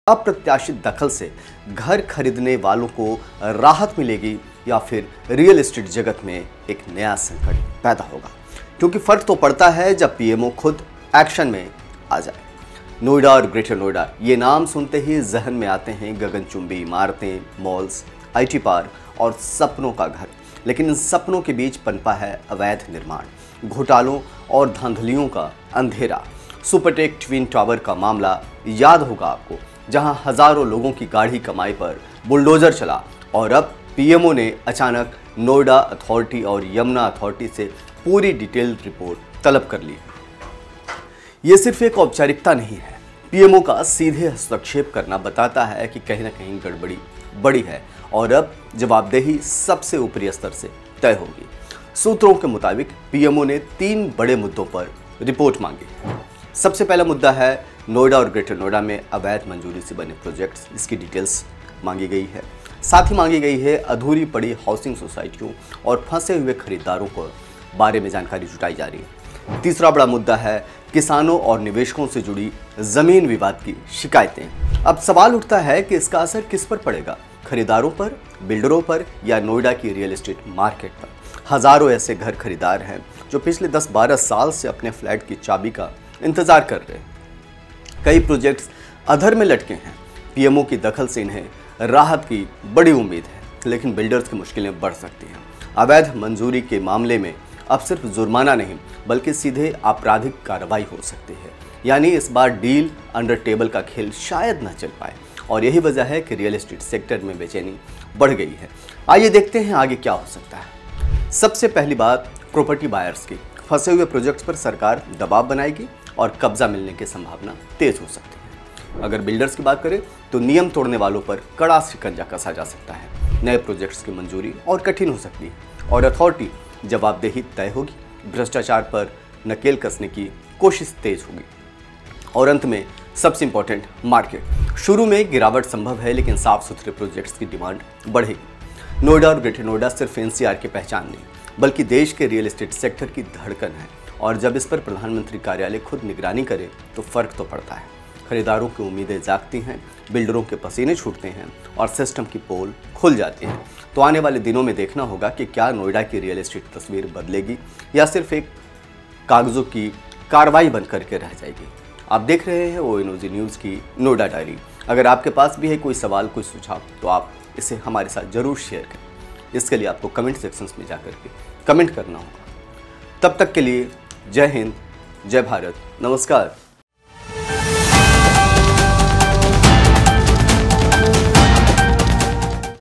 अप्रत्याशित दखल से घर खरीदने वालों को राहत मिलेगी या फिर रियल एस्टेट जगत में एक नया संकट पैदा होगा। क्योंकि फर्क तो पड़ता है जब पीएमओ खुद एक्शन में आ जाए। नोएडा और ग्रेटर नोएडा, ये नाम सुनते ही जहन में आते हैं गगनचुंबी इमारतें, मॉल्स, आईटी पार्क और सपनों का घर। लेकिन इन सपनों के बीच पनपा है अवैध निर्माण, घोटालों और धांधलियों का अंधेरा। सुपरटेक ट्विन टावर का मामला याद होगा आपको, जहां हजारों लोगों की गाढ़ी कमाई पर बुलडोजर चला और अब पीएमओ ने अचानक नोएडा अथॉरिटी और यमुना अथॉरिटी से पूरी डिटेल्ड रिपोर्ट तलब कर ली। ये सिर्फ एक औपचारिकता नहीं है, पीएमओ का सीधे हस्तक्षेप करना बताता है कि कहीं ना कहीं गड़बड़ी बड़ी है और अब जवाबदेही सबसे ऊपरी स्तर से तय होगी। सूत्रों के मुताबिक पीएमओ ने 3 बड़े मुद्दों पर रिपोर्ट मांगी है। सबसे पहला मुद्दा है नोएडा और ग्रेटर नोएडा में अवैध मंजूरी से बने प्रोजेक्ट्स, इसकी डिटेल्स मांगी गई है। साथ ही मांगी गई है अधूरी पड़ी हाउसिंग सोसाइटियों और फंसे हुए खरीदारों को बारे में जानकारी जुटाई जा रही है। तीसरा बड़ा मुद्दा है किसानों और निवेशकों से जुड़ी जमीन विवाद की शिकायतें। अब सवाल उठता है कि इसका असर किस पर पड़ेगा, खरीदारों पर, बिल्डरों पर या नोएडा की रियल एस्टेट मार्केट पर। हजारों ऐसे घर खरीदार हैं जो पिछले 10-12 साल से अपने फ्लैट की चाबी का इंतजार कर रहे हैं। कई प्रोजेक्ट्स अधर में लटके हैं। पीएमओ की दखल से इन्हें राहत की बड़ी उम्मीद है, लेकिन बिल्डर्स की मुश्किलें बढ़ सकती हैं। अवैध मंजूरी के मामले में अब सिर्फ जुर्माना नहीं बल्कि सीधे आपराधिक कार्रवाई हो सकती है। यानी इस बार डील अंडर टेबल का खेल शायद न चल पाए और यही वजह है कि रियल एस्टेट सेक्टर में बेचैनी बढ़ गई है। आइए देखते हैं आगे क्या हो सकता है। सबसे पहली बात प्रॉपर्टी बायर्स की। फंसे हुए प्रोजेक्ट्स पर सरकार दबाव बनाएगी और कब्जा मिलने की संभावना तेज हो सकती है। अगर बिल्डर्स की बात करें तो नियम तोड़ने वालों पर कड़ा शिकंजा कसा जा सकता है। नए प्रोजेक्ट्स की मंजूरी और कठिन हो सकती है और अथॉरिटी जवाबदेही तय होगी। भ्रष्टाचार पर नकेल कसने की कोशिश तेज होगी। और अंत में सबसे इंपॉर्टेंट, मार्केट। शुरू में गिरावट संभव है, लेकिन साफ सुथरे प्रोजेक्ट्स की डिमांड बढ़ेगी। नोएडा और ग्रेटर नोएडा सिर्फ एनसीआर की पहचान नहीं बल्कि देश के रियल एस्टेट सेक्टर की धड़कन है और जब इस पर प्रधानमंत्री कार्यालय खुद निगरानी करे तो फर्क तो पड़ता है। खरीदारों की उम्मीदें जागती हैं, बिल्डरों के पसीने छूटते हैं और सिस्टम की पोल खुल जाती है। तो आने वाले दिनों में देखना होगा कि क्या नोएडा की रियल एस्टेट तस्वीर बदलेगी या सिर्फ एक कागजों की कार्रवाई बन करके रह जाएगी। आप देख रहे हैं ONOG न्यूज़ की नोएडा डायरी। अगर आपके पास भी है कोई सवाल, कोई सुझाव, तो आप इसे हमारे साथ जरूर शेयर करें। इसके लिए आपको कमेंट सेक्शंस में जाकर के कमेंट करना होगा। तब तक के लिए जय हिंद, जय भारत, नमस्कार।